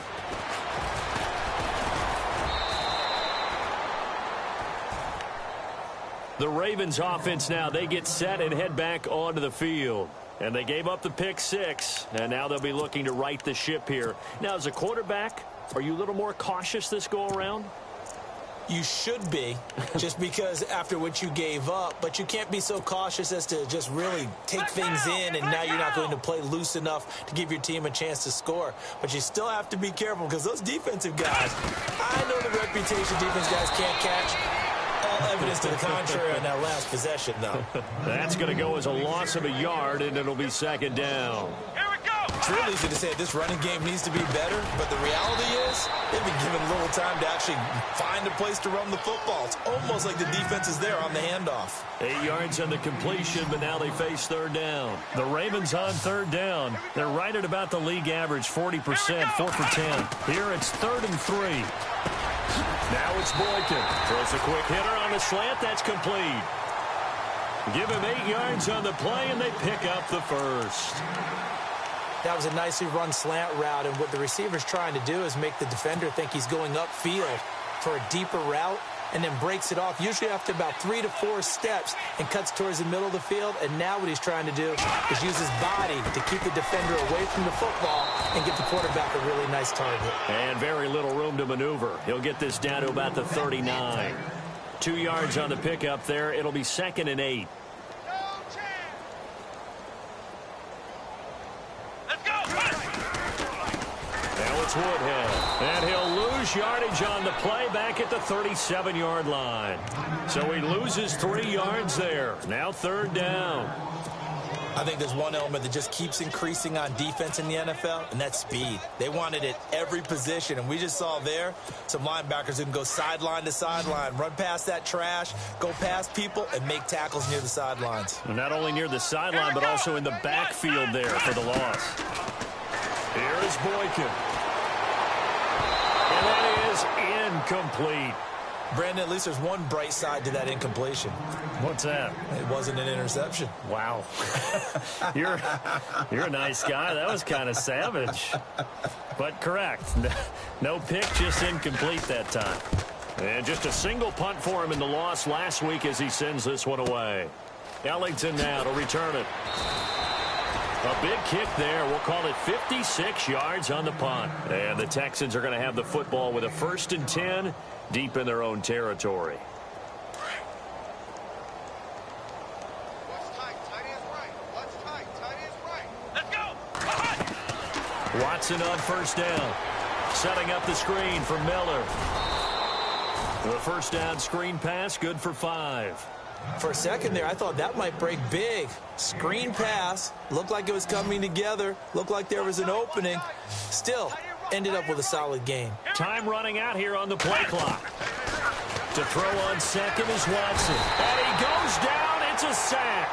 B: The Ravens offense now, they get set and head back onto the field. And they gave up the pick six, and now they'll be looking to right the ship here. Now, as a quarterback, are you a little more cautious this go-around?
C: You should be, just because after what you gave up, but you can't be so cautious as to just really take things in, and now you're not going to play loose enough to give your team a chance to score. But you still have to be careful because those defensive guys, I know the reputation defense guys can't catch. All evidence to the contrary on that last possession, though.
B: That's going to go as a loss of a yard, and it'll be second down.
D: Here we go.
C: It's real easy to say this running game needs to be better, but the reality is they've been given little time to actually find a place to run the football. It's almost like the defense is there on the handoff.
B: 8 yards on the completion, but now they face third down. The Ravens on third down. They're right at about the league average, 40%, 4 for 10. Here it's 3rd and 3. Now it's Boykin. Throws a quick hitter on the slant. That's complete. Give him 8 yards on the play, and they pick up the first.
C: That was a nicely run slant route, and what the receiver's trying to do is make the defender think he's going upfield for a deeper route, and then breaks it off, usually after about 3 to 4 steps, and cuts towards the middle of the field. And now what he's trying to do is use his body to keep the defender away from the football and get the quarterback a really nice target.
B: And very little room to maneuver. He'll get this down to about the 39. 2 yards on the pickup there. It'll be 2nd and 8. Now it's Woodhead, and he'll lose yardage on the play back at the 37-yard line. So he loses 3 yards there. Now 3rd down.
C: I think there's one element that just keeps increasing on defense in the NFL, and that's speed. They want it at every position, and we just saw there some linebackers who can go sideline to sideline, run past that trash, go past people, and make tackles near the sidelines.
B: And not only near the sideline, but also in the backfield there for the loss. Here is Boykin. And that is incomplete.
C: Brandon, at least there's one bright side to that incompletion.
B: What's that?
C: It wasn't an interception.
B: Wow. You're a nice guy. That was kind of savage. But correct. No pick, just incomplete that time. And just a single punt for him in the loss last week as he sends this one away. Ellington now to return it. A big kick there. We'll call it 56 yards on the punt. And the Texans are going to have the football with a 1st and 10 deep in their own territory.
D: Let's go.
B: Watson on 1st down. Setting up the screen for Miller. The 1st down screen pass, good for 5.
C: For a second there, I thought that might break big. Screen pass. Looked like it was coming together. Looked like there was an opening. Still, ended up with a solid game.
B: Time running out here on the play clock. To throw on second is Watson. And he goes down. It's a sack.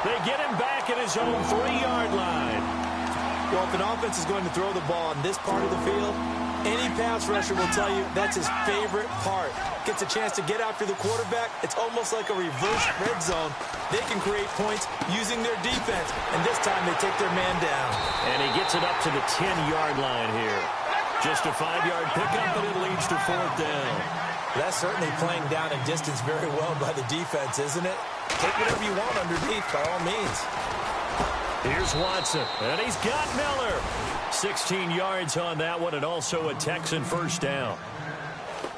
B: They get him back at his own 3-yard line.
C: Well, if an offense is going to throw the ball in this part of the field, any pass rusher will tell you that's his favorite part. Gets a chance to get after the quarterback. It's almost like a reverse red zone. They can create points using their defense, and this time they take their man down.
B: And he gets it up to the 10-yard line here. Just a 5-yard pickup, but it leads to 4th down.
C: That's certainly playing down a distance very well by the defense, isn't it? Take whatever you want underneath, by all means.
B: Here's Watson, and he's got Miller. 16 yards on that one, and also a Texan 1st down.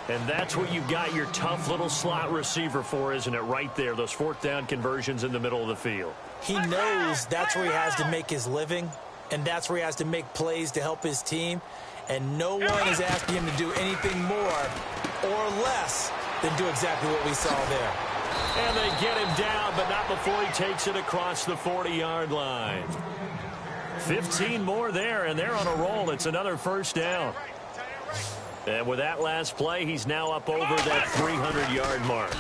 B: And that's what you've got your tough little slot receiver for, isn't it? Right there, those 4th down conversions in the middle of the field.
C: He knows that's where he has to make his living, and that's where he has to make plays to help his team. And no one is asking him to do anything more or less than do exactly what we saw there.
B: And they get him down, but not before he takes it across the 40-yard line. 15 more there, and they're on a roll. It's another first down. And with that last play, he's now up over that 300-yard mark.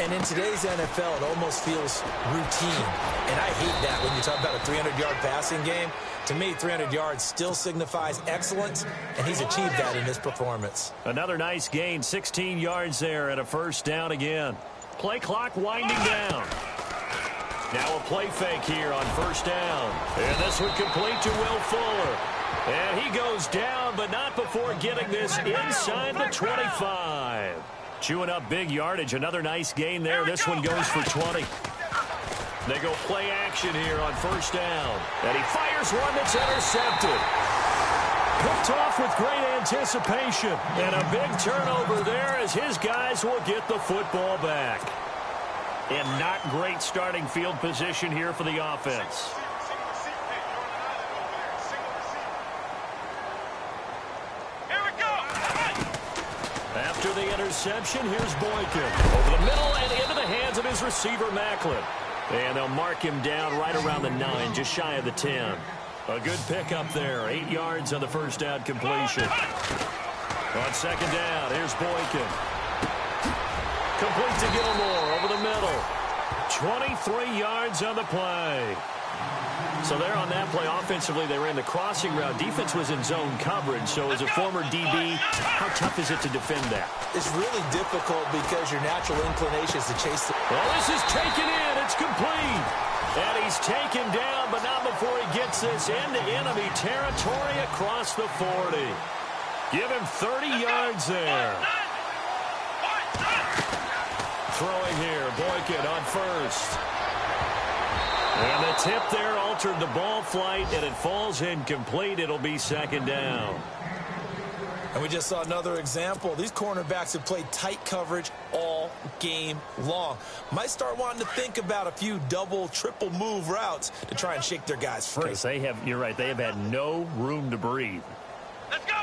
C: And in today's NFL, it almost feels routine. And I hate that when you talk about a 300-yard passing game. To me, 300 yards still signifies excellence, and he's achieved that in this performance.
B: Another nice gain, 16 yards there, and a first down again. Play clock winding down. Now a play fake here on first down. And this one complete to Will Fuller. And he goes down, but not before getting this inside the 25. Chewing up big yardage. Another nice gain there. This one goes for 20. They go play action here on first down. And he fires one that's intercepted. Picked off with great anticipation. And a big turnover there as his guys will get the football back. And not great starting field position here for the offense. After the interception, here's Boykin. Over the middle and into the hands of his receiver, Macklin. And they'll mark him down right around the 9, just shy of the 10. A good pickup there. 8 yards on the first down completion. On second down, here's Boykin. Complete to Gilmore over the middle. 23 yards on the play. So there on that play, offensively, they ran the crossing route. Defense was in zone coverage. So as a former DB, how tough is it to defend that?
C: It's really difficult because your natural inclination is to chase the...
B: Well, this is taken in. It's complete. And he's taken down, but not before he gets this into enemy territory across the 40. Give him 30 yards there. Throwing here, Boykin on first. And the tip there altered the ball flight, and it falls incomplete. It'll be second down.
C: And we just saw another example. These cornerbacks have played tight coverage all game long. Might start wanting to think about a few double, triple move routes to try and shake their guys free.
B: Because they have, you're right, they have had no room to breathe.
D: Let's go!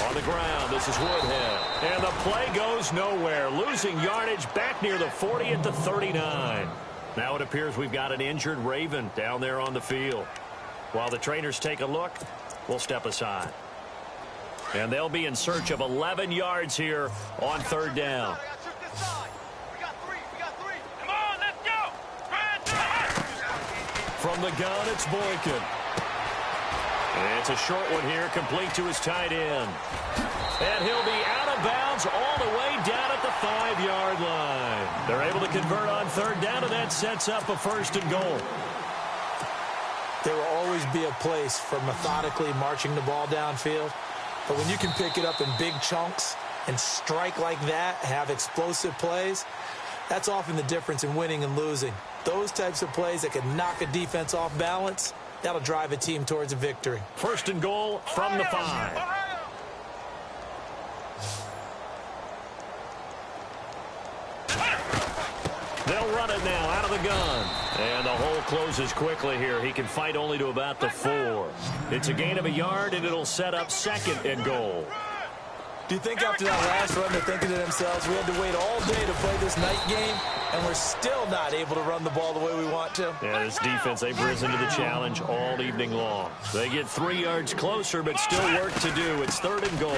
B: On the ground, this is Woodhead. And the play goes nowhere. Losing yardage back near the 40 at the 39. Now it appears we've got an injured Raven down there on the field. While the trainers take a look, we'll step aside. And they'll be in search of 11 yards here on third down.
D: Come on, let's go!
B: From the gun, it's Boykin. And it's a short one here, complete to his tight end. And he'll be out of bounds all the way down at the 5-yard line. They're able to convert on third down, and that sets up a first and goal.
C: There will always be a place for methodically marching the ball downfield. But when you can pick it up in big chunks and strike like that, have explosive plays, that's often the difference in winning and losing. Those types of plays that can knock a defense off balance, that'll drive a team towards a victory.
B: First and goal from the 5. They'll run it now out of the gun. And the hole closes quickly here. He can fight only to about the 4. It's a gain of a yard, and it'll set up second and goal.
C: Do you think after that last run they're thinking to themselves, we had to wait all day to play this night game, and we're still not able to run the ball the way we want to?
B: Yeah, this defense, they've risen to the challenge all evening long. They get 3 yards closer, but still work to do. It's third and goal.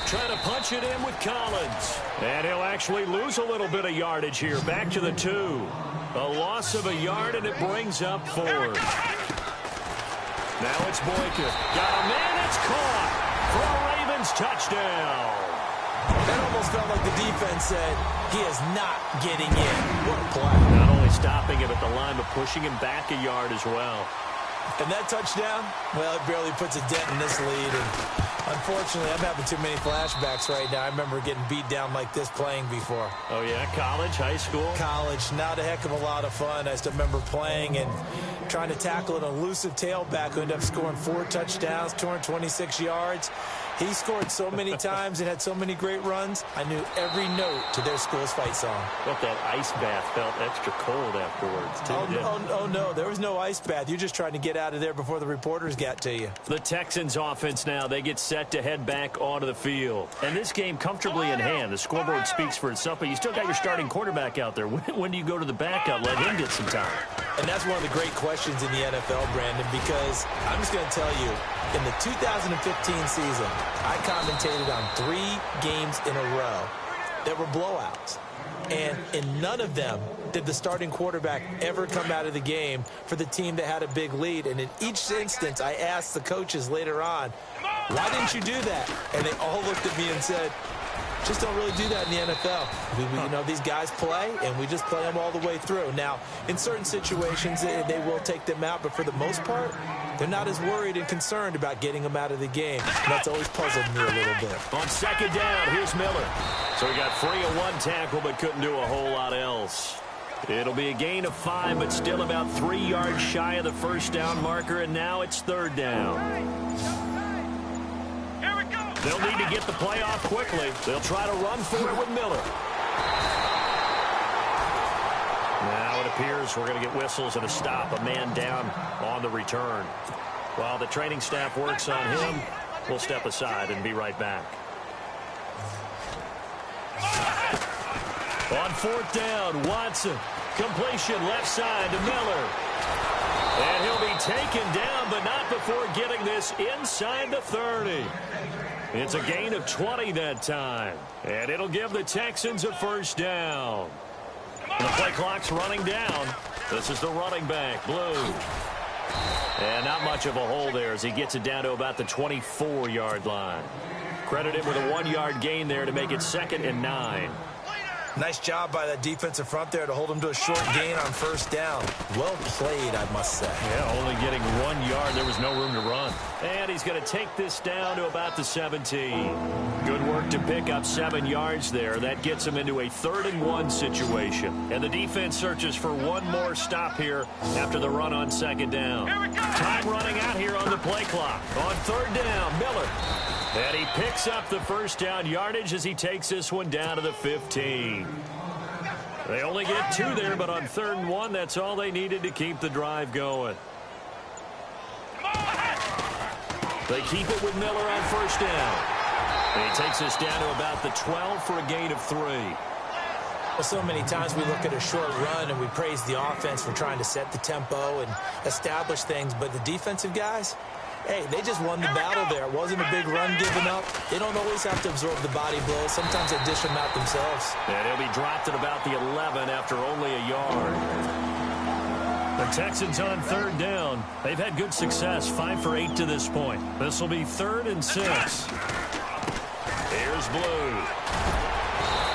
B: Trying to punch it in with Collins. And he'll actually lose a little bit of yardage here. Back to the 2. A loss of a yard, and it brings up 4. Now it's Boykin. Got a man, it's caught for a Ravens touchdown.
C: That almost felt like the defense said, he is not getting in. What a play.
B: Not only stopping him at the line, but pushing him back a yard as well.
C: And that touchdown, well, it barely puts a dent in this lead. And unfortunately, I'm having too many flashbacks right now. I remember getting beat down like this playing before.
B: Oh, yeah? College, high school?
C: College, not a heck of a lot of fun. I still remember playing and trying to tackle an elusive tailback who ended up scoring 4 touchdowns, 226 yards. He scored so many times and had so many great runs, I knew every note to their school's fight song.
B: But that ice bath felt extra cold afterwards, too.
C: Oh, no, there was no ice bath. You're just trying to get out of there before the reporters got to you.
B: The Texans offense now, they get set to head back onto the field. And this game comfortably in hand. The scoreboard speaks for itself, but you still got your starting quarterback out there. When do you go to the backup? Let him get some time.
C: And that's one of the great questions in the NFL, Brandon, because I'm just going to tell you, in the 2015 season, I commentated on 3 games in a row that were blowouts. And in none of them did the starting quarterback ever come out of the game for the team that had a big lead. And in each instance, I asked the coaches later on, why didn't you do that? And they all looked at me and said, just don't really do that in the NFL. You know, these guys play, and we just play them all the way through. Now, in certain situations, they will take them out, but for the most part, they're not as worried and concerned about getting them out of the game. And that's always puzzled me a little bit.
B: On second down, here's Miller. So he got free of 1 tackle, but couldn't do a whole lot else. It'll be a gain of 5, but still about 3 yards shy of the first down marker, and now it's third down. They'll need to get the play off quickly. They'll try to run for it with Miller. Now it appears we're going to get whistles and a stop. A man down on the return. While the training staff works on him, we'll step aside and be right back. On fourth down, Watson. Completion left side to Miller. And he'll be taken down, but not before getting this inside the 30. It's a gain of 20 that time. And it'll give the Texans a first down. The play clock's running down. This is the running back, Blue. And not much of a hole there as he gets it down to about the 24-yard line. Credit him with a 1-yard gain there to make it 2nd and 9.
C: Nice job by that defensive front there to hold him to a short gain on first down. Well played, I must say.
B: Yeah, only getting 1 yard. There was no room to run. And he's going to take this down to about the 17. Good work to pick up 7 yards there. That gets him into a 3rd and 1 situation. And the defense searches for one more stop here after the run on second down. Time running out here on the play clock. On third down, Miller. And he picks up the first down yardage as he takes this one down to the 15. They only get 2 there, but on 3rd and 1, that's all they needed to keep the drive going. They keep it with Miller on first down. And he takes this down to about the 12 for a gain of 3.
C: Well, so many times we look at a short run and we praise the offense for trying to set the tempo and establish things, but the defensive guys, hey, they just won the battle there. It wasn't a big run given up. They don't always have to absorb the body blows. Sometimes they dish them out themselves.
B: And he'll be dropped at about the 11 after only a yard. The Texans on third down. They've had good success, 5 for 8 to this point. This will be 3rd and 6. Here's Blue.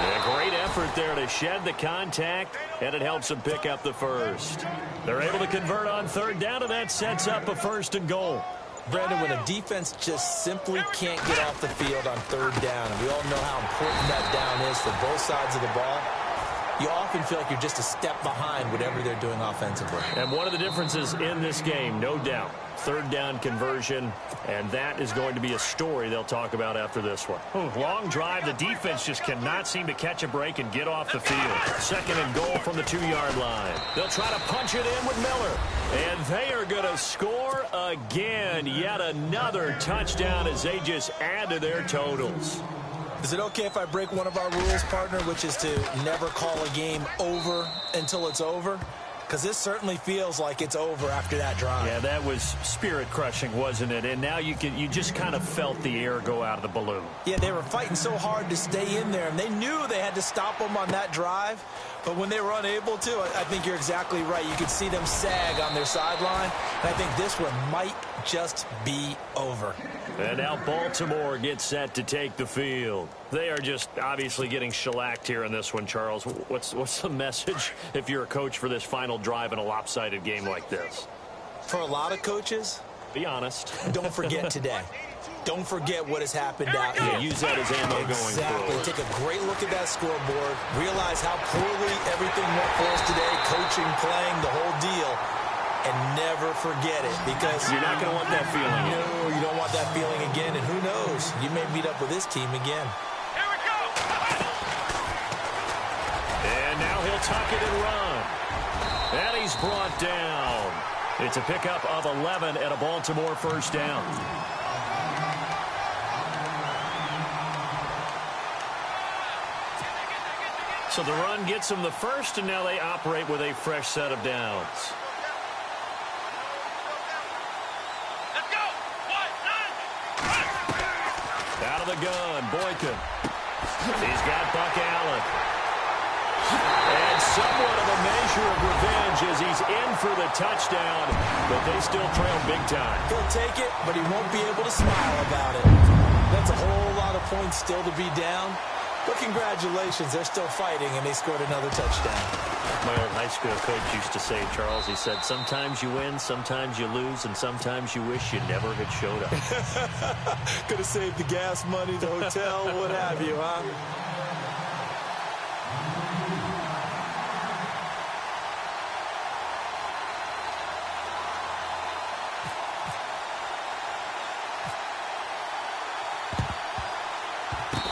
B: A great effort there to shed the contact, and it helps them pick up the first. They're able to convert on third down, and that sets up a 1st and goal.
C: Brandon, when a defense just simply can't get off the field on third down, and we all know how important that down is for both sides of the ball, you often feel like you're just a step behind whatever they're doing offensively.
B: And one of the differences in this game, no doubt, 3rd down conversion, and that is going to be a story they'll talk about after this one. Long drive. The defense just cannot seem to catch a break and get off the field. 2nd and goal from the 2-yard line. They'll try to punch it in with Miller. And they are going to score again. Yet another touchdown as they just add to their totals.
C: Is it okay if I break one of our rules, partner, which is to never call a game over until it's over? Because this certainly feels like it's over after that drive.
B: Yeah, that was spirit-crushing, wasn't it? And now you just kind of felt the air go out of the balloon.
C: Yeah, they were fighting so hard to stay in there, and they knew they had to stop them on that drive. But when they were unable to, I think you're exactly right. You could see them sag on their sideline, and I think this one might just be over.
B: And now Baltimore gets set to take the field. They are just obviously getting shellacked here in this one, Charles. What's the message if you're a coach for this final drive in a lopsided game like this?
C: For a lot of coaches,
B: be honest.
C: Don't forget today. Don't forget what has happened out here.
B: Yeah, use that as ammo going forward.
C: Take a great look at that scoreboard. Realize how poorly everything went for us today. Coaching, playing, the whole deal. and never forget it, because
B: you're not going to want that feeling.
C: No, you don't want that feeling again, and who knows, you may meet up with this team again.
D: Here we go.
B: And now he'll tuck it and run. And he's brought down. It's a pickup of 11 and a Baltimore first down. So the run gets them the first, and now they operate with a fresh set of downs.
D: Let's go.
B: Out of the gun, Boykin. He's got Buck Allen. And somewhat of a measure of revenge as he's in for the touchdown, but they still trail big time.
C: He'll take it, but he won't be able to smile about it. That's a whole lot of points still to be down. But congratulations, they're still fighting, and they scored another touchdown.
B: My old high school coach used to say, Charles, he said, sometimes you win, sometimes you lose, and sometimes you wish you never had showed up.
C: Could have saved the gas money, the hotel, what have you, huh?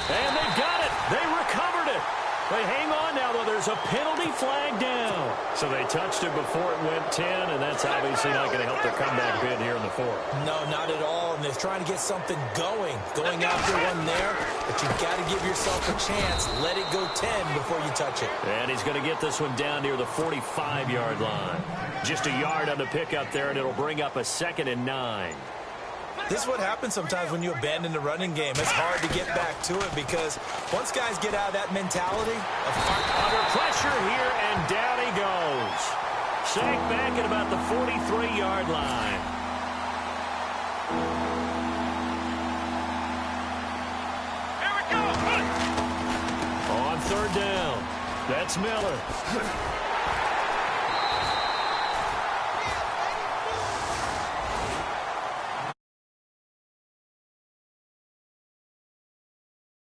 B: And they got it. They recovered it. They hang on now, though. There's a penalty flag down. So they touched it before it went 10, and that's obviously not going to help their comeback bid here in the fourth.
C: No, not at all, and they're trying to get something going after one there, but you've got to give yourself a chance. Let it go 10 before you touch it.
B: And he's going to get this one down near the 45-yard line. Just a yard on the pickup there, and it'll bring up a 2nd and 9.
C: This is what happens sometimes when you abandon the running game. It's hard to get back to it because once guys get out of that mentality of
B: under pressure here, and down he goes. Sacked back at about the 43-yard line.
D: Here we go.
B: On 3rd down, that's Miller.